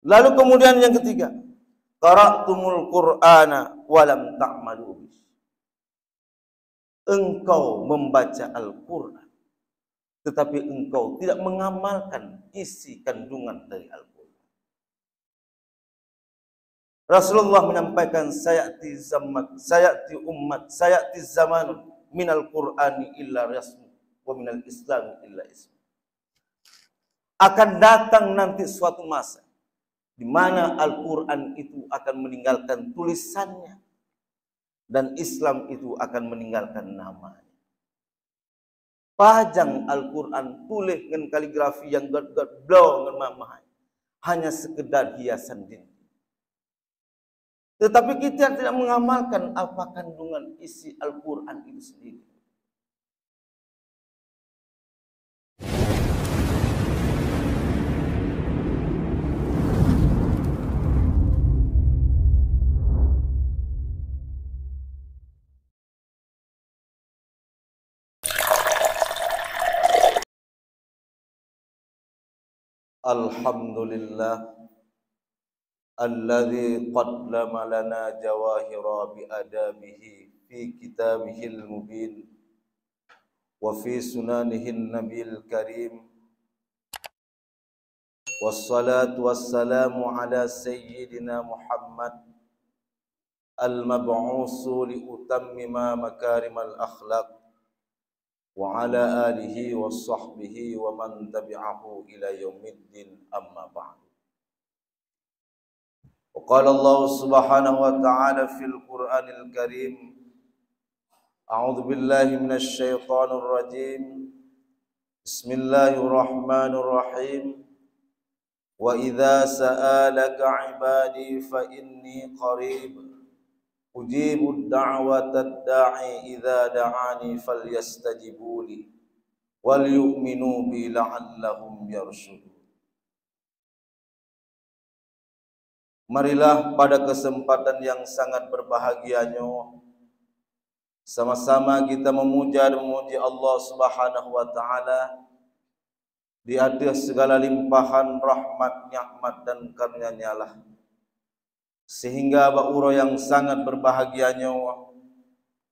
Lalu kemudian yang ketiga, qara'tumul Qur'ana walam ta'malu. Engkau membaca Al-Qur'an tetapi engkau tidak mengamalkan isi kandungan dari Al-Qur'an. Rasulullah menyampaikan sayati zamanun minal Qur'ani illa rasmu wa minal Islam illa ismu. Akan datang nanti suatu masa di mana Al-Qur'an itu akan meninggalkan tulisannya dan Islam itu akan meninggalkan namanya. Pajang Al-Qur'an tulis dengan kaligrafi yang blow dengan mamah, hanya sekedar hiasan dinding. Tetapi kita tidak mengamalkan apa kandungan isi Al-Qur'an itu sendiri. Alhamdulillah alladzi qaddama lana jawahira bi adabihi fi kitabihil mubin wa fi sunanihil nabiyil karim. Wassalatu wassalamu ala sayyidina Muhammad al-mab'usu li utammima makarimal akhlaq wa ala alihi wa sahbihi wa man tabi'ahu ila yaumiddin, amma ba'du. Wa qala Allah subhanahu wa ta'ala fil Qur'anil Karim, a'udzu billahi minasy syaithanir rajim. Bismillahirrahmanirrahim. Wa idza sa'alaka 'ibadi fa inni qarib ujibu da'watad da'i idza da'ani falyastajibuli wal yu'minu bi la'allahum yarshudun. Marilah pada kesempatan yang sangat berbahagianya sama-sama kita memuja dan memuji Allah Subhanahu wa taala di atas segala limpahan rahmat, nikmat dan karunia-Nya lah, sehingga ba'uro yang sangat berbahagianya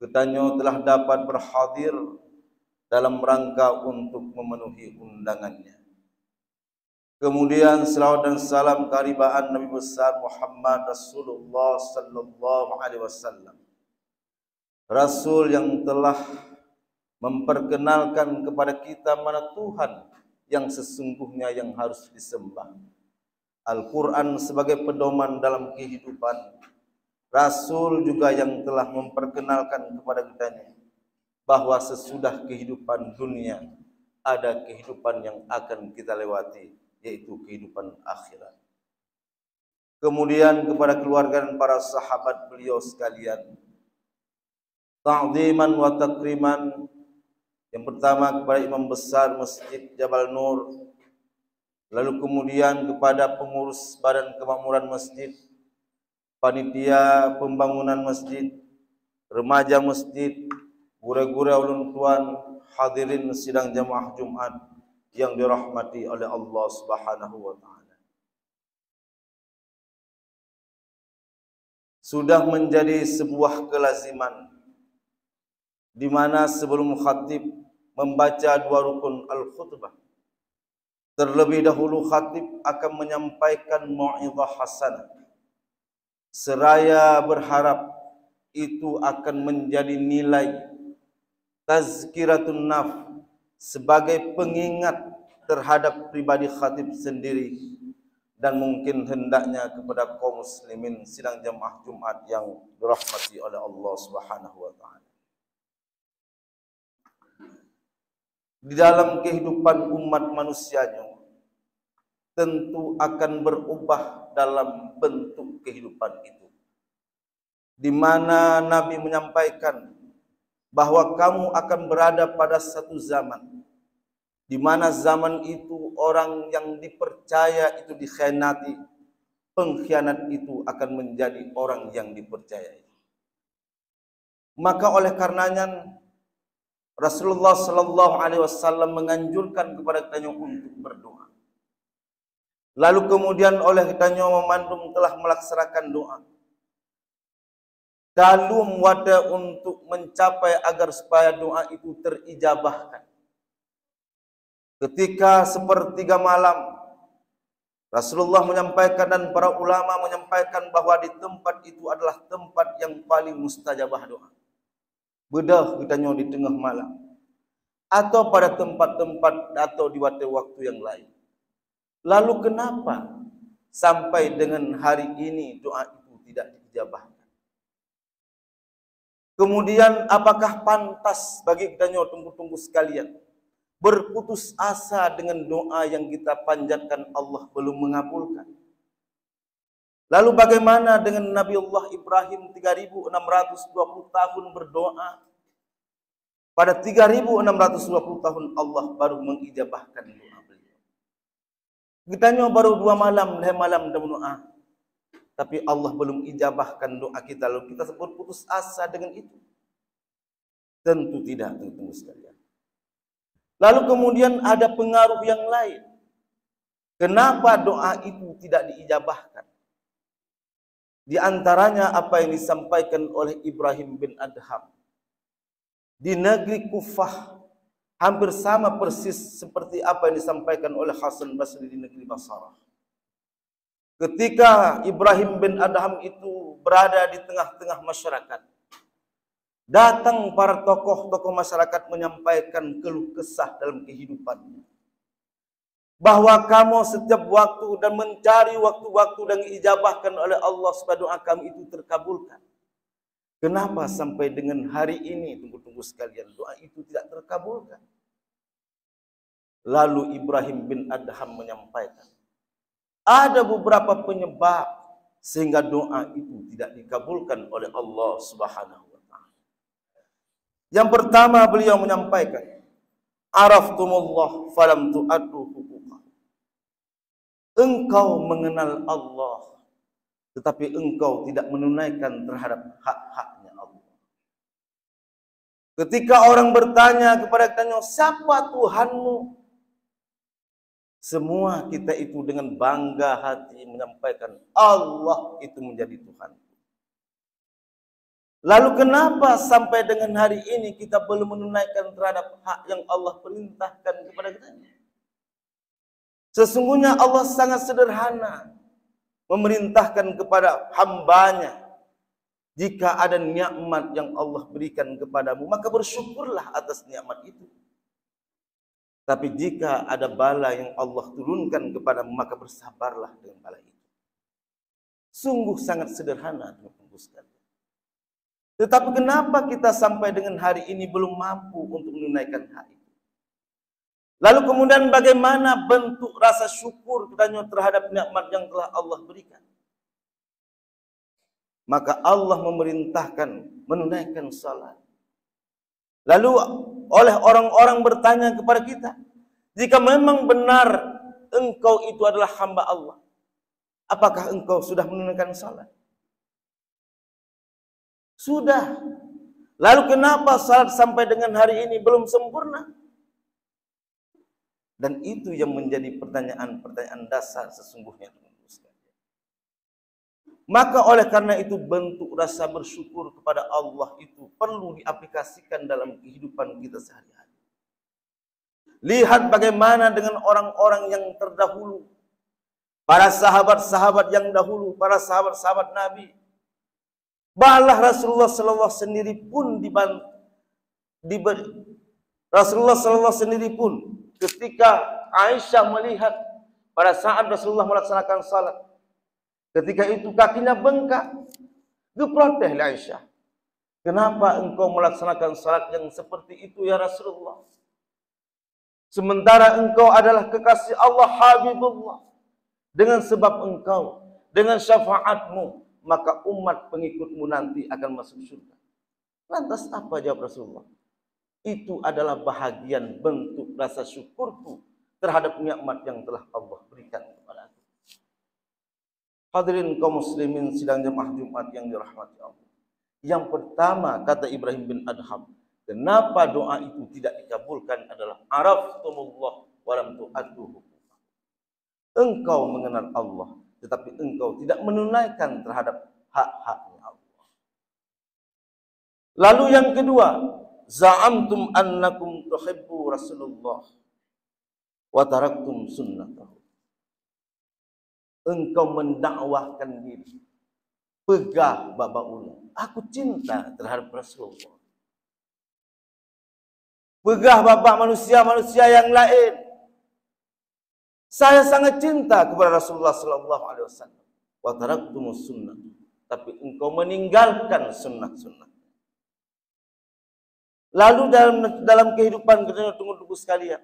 ketanyo telah dapat berhadir dalam rangka untuk memenuhi undangannya. Kemudian selawat dan salam keharibaan Nabi besar Muhammad Rasulullah sallallahu alaihi wasallam, Rasul yang telah memperkenalkan kepada kita mana Tuhan yang sesungguhnya yang harus disembah. Al-Quran sebagai pedoman dalam kehidupan. Rasul juga yang telah memperkenalkan kepada kita bahwa sesudah kehidupan dunia ada kehidupan yang akan kita lewati, yaitu kehidupan akhirat. Kemudian kepada keluarga dan para sahabat beliau sekalian, ta'ziman wa takriman. Yang pertama kepada imam besar Masjid Jabal Nur, lalu kemudian kepada pengurus Badan Kemakmuran Masjid, panitia pembangunan masjid, remaja masjid, guru-guru ulun tuan, hadirin sidang jamaah Jumat yang dirahmati oleh Allah Subhanahu wa taala. Sudah menjadi sebuah kelaziman di mana sebelum khatib membaca dua rukun al-khutbah, terlebih dahulu khatib akan menyampaikan mau'izah hasanah, seraya berharap itu akan menjadi nilai tazkiratun nafs sebagai pengingat terhadap pribadi khatib sendiri dan mungkin hendaknya kepada kaum muslimin sidang jamaah Jumat yang dirahmati oleh Allah Subhanahu wa taala. Di dalam kehidupan umat manusianya tentu akan berubah dalam bentuk kehidupan itu, di mana Nabi menyampaikan bahwa kamu akan berada pada satu zaman di mana zaman itu orang yang dipercaya itu dikhianati, pengkhianat itu akan menjadi orang yang dipercayai. Maka oleh karenanya Rasulullah sallallahu alaihi wasallam menganjurkan kepada kita untuk berdoa. Lalu kemudian oleh kitanya memandum telah melaksanakan doa. Kalum wada untuk mencapai agar supaya doa itu terijabahkan. Ketika sepertiga malam, Rasulullah menyampaikan dan para ulama menyampaikan bahwa di tempat itu adalah tempat yang paling mustajabah doa. Bedah kitanya di tengah malam. Atau pada tempat-tempat atau di waktu-waktu yang lain. Lalu kenapa sampai dengan hari ini doa itu tidak diijabahkan? Kemudian apakah pantas bagi kitanya tunggu-tunggu sekalian berputus asa dengan doa yang kita panjatkan Allah belum mengabulkan? Lalu bagaimana dengan Nabi Allah Ibrahim 3620 tahun berdoa? Pada 3620 tahun Allah baru mengijabahkan doa beliau. Kitanya baru 2 malam berdoa, tapi Allah belum ijabahkan doa kita, lalu kita sebut putus asa dengan itu. Tentu tidak, teman-teman sekalian. Lalu kemudian ada pengaruh yang lain. Kenapa doa itu tidak diijabahkan? Di antaranya apa yang disampaikan oleh Ibrahim bin Adham. Di negeri Kufah hampir sama persis seperti apa yang disampaikan oleh Hasan Basri di negeri Basrah. Ketika Ibrahim bin Adham itu berada di tengah-tengah masyarakat, datang para tokoh-tokoh masyarakat menyampaikan keluh kesah dalam kehidupannya. Bahwa kamu setiap waktu dan mencari waktu-waktu dan diijabahkan oleh Allah supaya doa kami itu terkabulkan. Kenapa sampai dengan hari ini, tunggu-tunggu sekalian, doa itu tidak terkabulkan? Lalu Ibrahim bin Adham menyampaikan, ada beberapa penyebab sehingga doa itu tidak dikabulkan oleh Allah Subhanahu wa taala. Yang pertama beliau menyampaikan, araftumullah falam tu'addu huquqah. Engkau mengenal Allah, tetapi engkau tidak menunaikan terhadap hak-haknya Allah. Ketika orang bertanya kepada kitanya, siapa Tuhanmu? Semua kita itu dengan bangga hati menyampaikan, Allah itu menjadi Tuhan. Lalu kenapa sampai dengan hari ini kita belum menunaikan terhadap hak yang Allah perintahkan kepada kita? Sesungguhnya Allah sangat sederhana memerintahkan kepada hambanya, jika ada nikmat yang Allah berikan kepadamu, maka bersyukurlah atas nikmat itu. Tapi jika ada bala yang Allah turunkan kepadamu, maka bersabarlah dengan bala itu. Sungguh sangat sederhana, teman-teman sekalian. Tetapi kenapa kita sampai dengan hari ini belum mampu untuk menunaikan hak itu? Lalu kemudian bagaimana bentuk rasa syukur kita terhadap nikmat yang telah Allah berikan? Maka Allah memerintahkan menunaikan salat. Lalu oleh orang-orang bertanya kepada kita, jika memang benar engkau itu adalah hamba Allah, apakah engkau sudah menunaikan salat? Sudah. Lalu kenapa salat sampai dengan hari ini belum sempurna? Dan itu yang menjadi pertanyaan-pertanyaan dasar sesungguhnya. Maka oleh karena itu bentuk rasa bersyukur kepada Allah itu perlu diaplikasikan dalam kehidupan kita sehari-hari. Lihat bagaimana dengan orang-orang yang terdahulu. Para sahabat-sahabat yang dahulu, para sahabat-sahabat Nabi. Bahlah Rasulullah SAW sendiri pun Rasulullah SAW sendiri pun ketika Aisyah melihat pada saat Rasulullah melaksanakan salat, ketika itu kakinya bengkak, diprotes oleh Aisyah. Kenapa engkau melaksanakan salat yang seperti itu ya Rasulullah? Sementara engkau adalah kekasih Allah, Habibullah. Dengan sebab engkau, dengan syafaatmu, maka umat pengikutmu nanti akan masuk surga. Lantas apa jawab Rasulullah? Itu adalah bahagian bentuk rasa syukurku terhadap nikmat yang telah Allah berikan kepada aku. Hadirin kaum muslimin sidang jemaah Jumat yang dirahmati Allah. Yang pertama kata Ibrahim bin Adham, kenapa doa itu tidak dikabulkan adalah araftumullah wa lam tu'addu huquqah. Engkau mengenal Allah, tetapi engkau tidak menunaikan terhadap hak-haknya Allah. Lalu yang kedua, za'amtum annakum tuhibbu Rasulullah wa taraktum sunnatahu. Engkau mendakwahkan diri, pegah baba ulang, aku cinta terhadap Rasulullah. Pegah baba manusia-manusia yang lain. Saya sangat cinta kepada Rasulullah sallallahu alaihi wasallam. Wa taraktumus sunnah. Tapi engkau meninggalkan sunnah-sunnah. Lalu dalam kehidupan kita, tunggu-tunggu sekalian,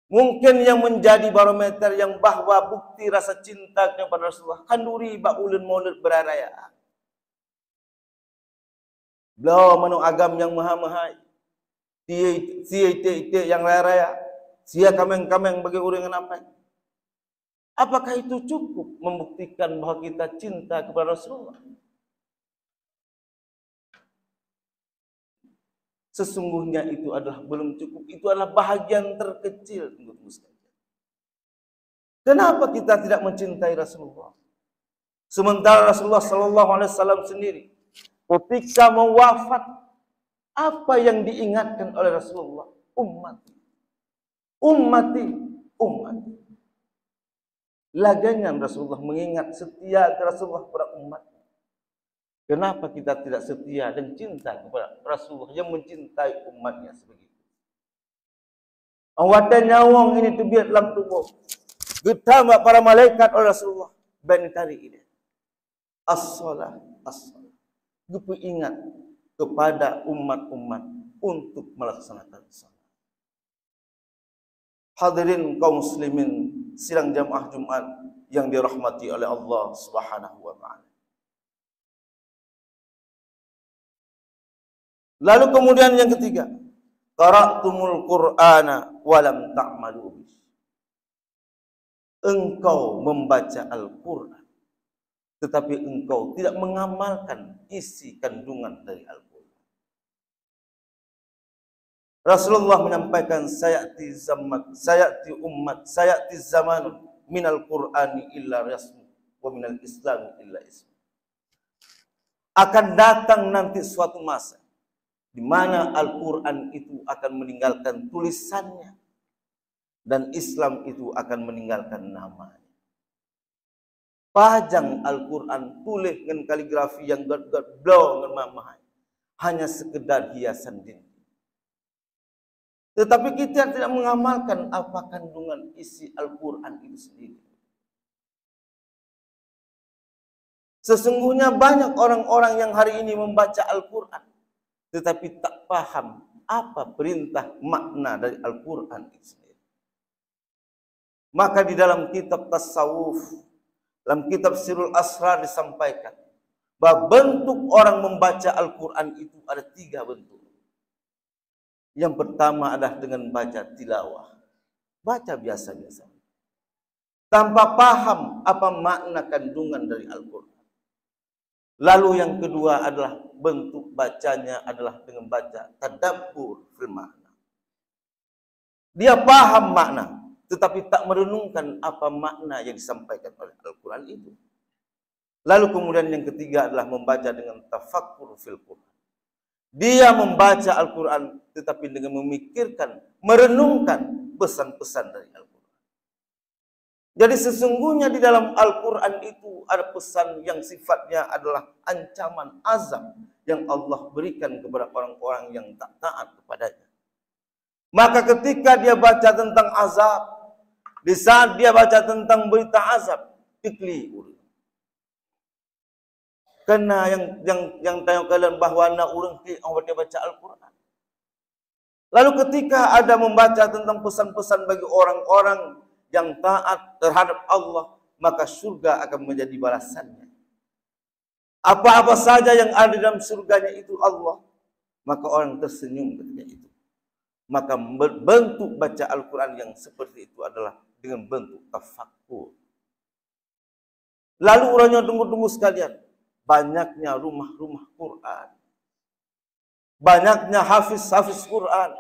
mungkin yang menjadi barometer yang bahwa bukti rasa cinta kepada Rasulullah kanduri bak ulun maulid beraraya. Beliau manu agam yang maha-maha. Tia yang raya. Sia kameng-kameng bagi orang yang apa? Apakah itu cukup membuktikan bahwa kita cinta kepada Rasulullah? Sesungguhnya itu adalah belum cukup. Itu adalah bahagian terkecil. Kenapa kita tidak mencintai Rasulullah? Sementara Rasulullah sallallahu alaihi wasallam sendiri ketika mau wafat, apa yang diingatkan oleh Rasulullah? Ummati, ummati, ummati. Lagangan Rasulullah mengingat setia ke Rasulullah kepada umat. Kenapa kita tidak setia dan cinta kepada Rasulullah yang mencintai umatnya sebegitu? Awatan nyawang ini terbiat dalam tubuh. Getama para malaikat oleh Rasulullah. Bani tari ini. As-salah, as-salah. Gupu ingat kepada umat-umat untuk melaksanakan salat. Hadirin kaum muslimin sidang jamaah Jumat yang dirahmati oleh Allah Subhanahu wa taala. Lalu kemudian yang ketiga, qara'tumul Qur'ana wa lam ta'malu. Engkau membaca Al-Qur'an tetapi engkau tidak mengamalkan isi kandungan dari Al-Qur'an. Rasulullah menyampaikan sayati zaman minal Qur'ani illa rasmu wa minal Islam illa ismu. Akan datang nanti suatu masa di mana Al-Quran itu akan meninggalkan tulisannya dan Islam itu akan meninggalkan namanya. Pajang Al-Quran tulis dengan kaligrafi yang gad-gad blow dengan mamah, hanya sekedar hiasan dinding. Tetapi kita tidak mengamalkan apa kandungan isi Al-Quran itu sendiri. Sesungguhnya banyak orang-orang yang hari ini membaca Al-Quran tetapi tak paham apa perintah makna dari Al-Quran itu sendiri. Maka di dalam kitab tasawuf, dalam kitab Sirul Asrar disampaikan bahwa bentuk orang membaca Al-Quran itu ada 3 bentuk. Yang pertama adalah dengan baca tilawah, baca biasa-biasa, tanpa paham apa makna kandungan dari Al-Quran. Lalu yang kedua adalah bentuk bacanya adalah dengan baca tadabbur fil makna. Dia paham makna, tetapi tak merenungkan apa makna yang disampaikan oleh Al-Quran itu. Lalu kemudian yang ketiga adalah membaca dengan tafakkur fil Quran. Dia membaca Al-Quran tetapi dengan memikirkan, merenungkan pesan-pesan dari Al-Quran. Jadi sesungguhnya di dalam Al-Quran itu ada pesan yang sifatnya adalah ancaman azab yang Allah berikan kepada orang-orang yang tak taat kepadanya. Maka ketika dia baca tentang azab, di saat dia baca tentang berita azab, dikeliru. Karena yang tanya kalian bahawa anak orang dia baca Al-Quran. Lalu ketika ada membaca tentang pesan-pesan bagi orang-orang yang taat terhadap Allah, maka surga akan menjadi balasannya. Apa-apa saja yang ada dalam surganya itu Allah, maka orang tersenyum ketika itu. Maka bentuk baca Al-Quran yang seperti itu adalah dengan bentuk tafakkur. Lalu orangnya tunggu-tunggu sekalian, banyaknya rumah-rumah Quran, banyaknya hafiz-hafiz Quran,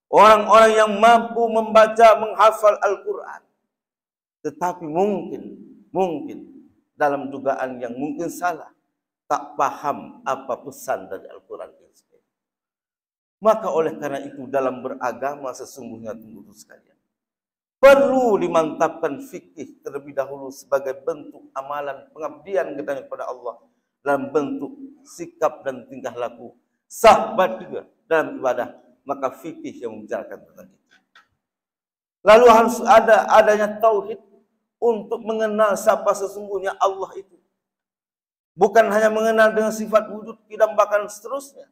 orang-orang yang mampu membaca, menghafal Al-Quran. tetapi mungkin dalam dugaan yang mungkin salah, tak paham apa pesan dari Al-Quran itu. Maka oleh karena itu dalam beragama sesungguhnya tunggu sekalian, perlu dimantapkan fikih terlebih dahulu sebagai bentuk amalan pengabdian kita kepada Allah dalam bentuk sikap dan tingkah laku, sahabat juga dalam ibadah, maka fikih yang membicarakan tentang itu. Lalu harus adanya tauhid untuk mengenal siapa sesungguhnya Allah itu. Bukan hanya mengenal dengan sifat wujud, tidak bahkan seterusnya,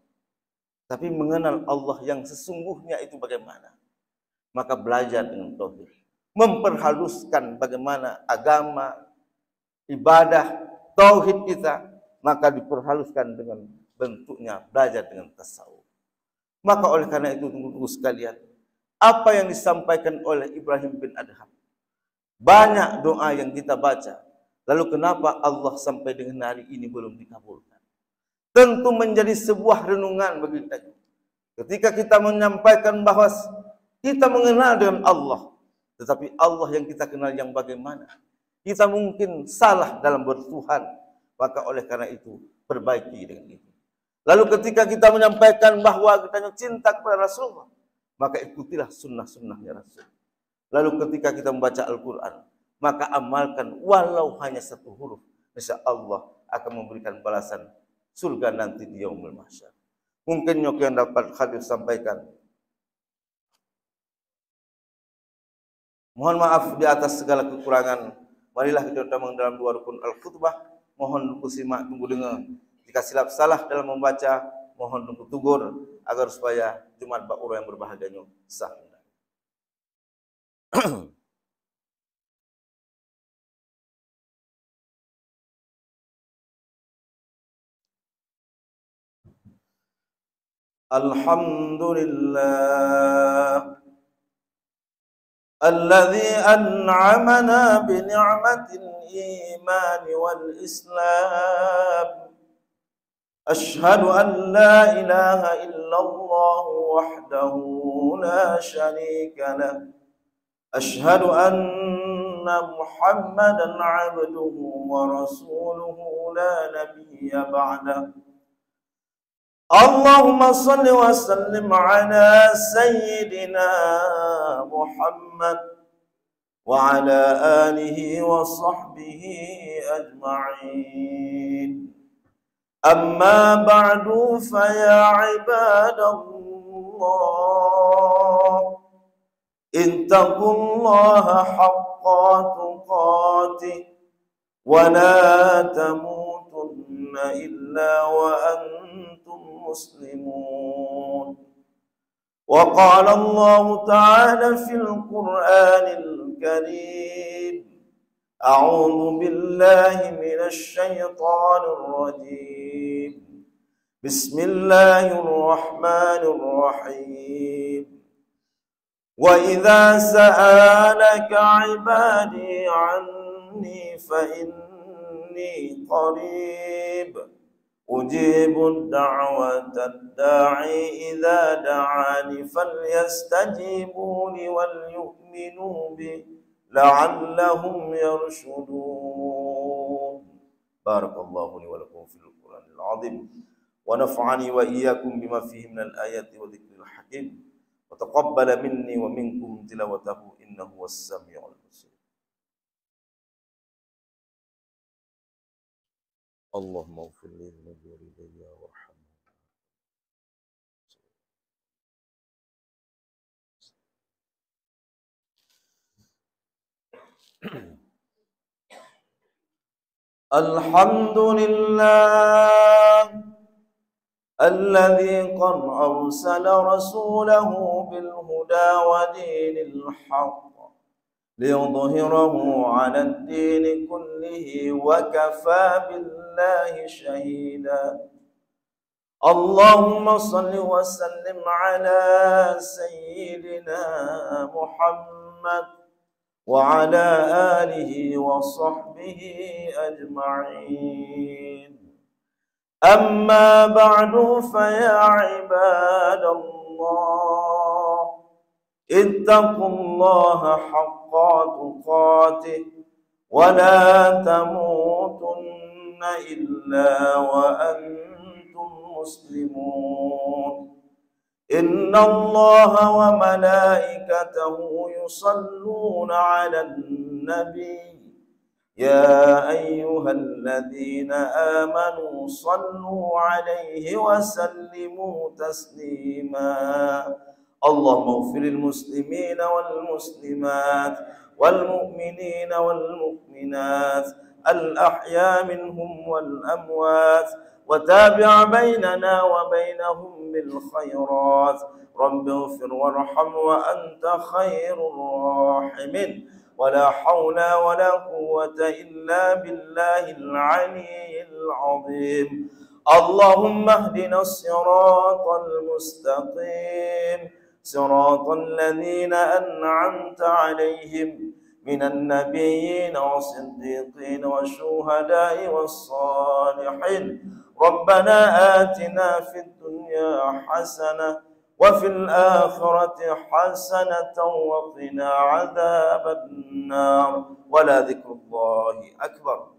tapi mengenal Allah yang sesungguhnya itu bagaimana. Maka belajar dengan tauhid, memperhaluskan bagaimana agama, ibadah, tauhid kita, maka diperhaluskan dengan bentuknya belajar dengan tasawuf. Maka oleh karena itu tunggu sekalian, apa yang disampaikan oleh Ibrahim bin Adham, banyak doa yang kita baca, lalu kenapa Allah sampai dengan hari ini belum dikabulkan? Tentu menjadi sebuah renungan bagi kita. Ketika kita menyampaikan bahwa kita mengenal dengan Allah, tetapi Allah yang kita kenal yang bagaimana? Kita mungkin salah dalam bertuhan, maka oleh karena itu perbaiki dengan itu. Lalu ketika kita menyampaikan bahwa kita cinta kepada Rasulullah, maka ikutilah sunnah-sunnahnya Rasul. Lalu ketika kita membaca Al-Quran, maka amalkan walau hanya satu huruf, insya Allah akan memberikan balasan surga nanti di yaumul mahsyar. Mungkin yang dapat hadir sampaikan. Mohon maaf di atas segala kekurangan. Marilah kita utamakan dalam dua rukun al-khutbah. Mohon tunggu simak, tunggu dengar. Jika silap salah dalam membaca, mohon tunggu tugur agar supaya Jumat Ba'ura yang berbahagianya sah. Alhamdulillah alladzi an'amana bi ni'matil iman wal islam. Ashhadu an la ilaha illallah wahdahu la syarika lah. Ashhadu anna Muhammadan 'abduhu wa rasuluhu la nabiyya ba'dahu. Allahumma salli wa sallim ala sayyidina Muhammad wa ala alihi wa sahbihi ajma'in. Amma ba'du fa ya ibadallah, ittaqullaha haqqa tuqatih wa la tamutunna illa wa antum muslimun. Wa qala Allah ta'ala fil Qur'anil Karim, a'udzu billahi minasy syaithanir rajim. Bismillahirrahmanirrahim. Wa idza sa'alaka 'ibadi 'anni fa inni qarib ujibu da'watad da'i idza da'ani falyastajibu li wal yu'minu bi la'allahum yarshudun. Barakallahu li wa lakum fil Qur'anil 'azim wa nafa'ani wa iyyakum bima fihi minal ayati wa dzikril hakim wa taqabbala minni wa minkum tilawatahu innahu was-sami'ul basir. Allahumma ighfir li dhunubi warhamni. Alhamdulillah alladzi qad arsala rasulahu bil huda wa dinil haqq liyudhhirahu 'ala ad-din kullihi wa kafaa billahi shahida. Allahumma salli wa sallim 'ala sayyidina Muhammad wa 'ala alihi wa sahbihi ajma'in. Amma ba'du fa ya ibadallah, اتقوا الله حق تقاته ولا تموتن إلا وأنتم مسلمون. إن الله وملائكته يصلون على النبي يا أيها الذين آمنوا صلوا عليه وسلموا تسليما. اللهم اغفر للمسلمين والمسلمات والمؤمنين والمؤمنات الأحياء منهم والأموات، وتابع بيننا وبينهم بالخيرات. رب اغفر وارحم وأنت خير الراحمين. ولا حول ولا قوة إلا بالله العلي العظيم. اللهم اهدنا الصراط المستقيم، صراط الذين أنعمت عليهم من النبيين والصديقين والشهداء والصالحين. ربنا آتنا في الدنيا حسنة وفي الآخرة حسنة وقنا عذاب النار. ولذكر الله أكبر.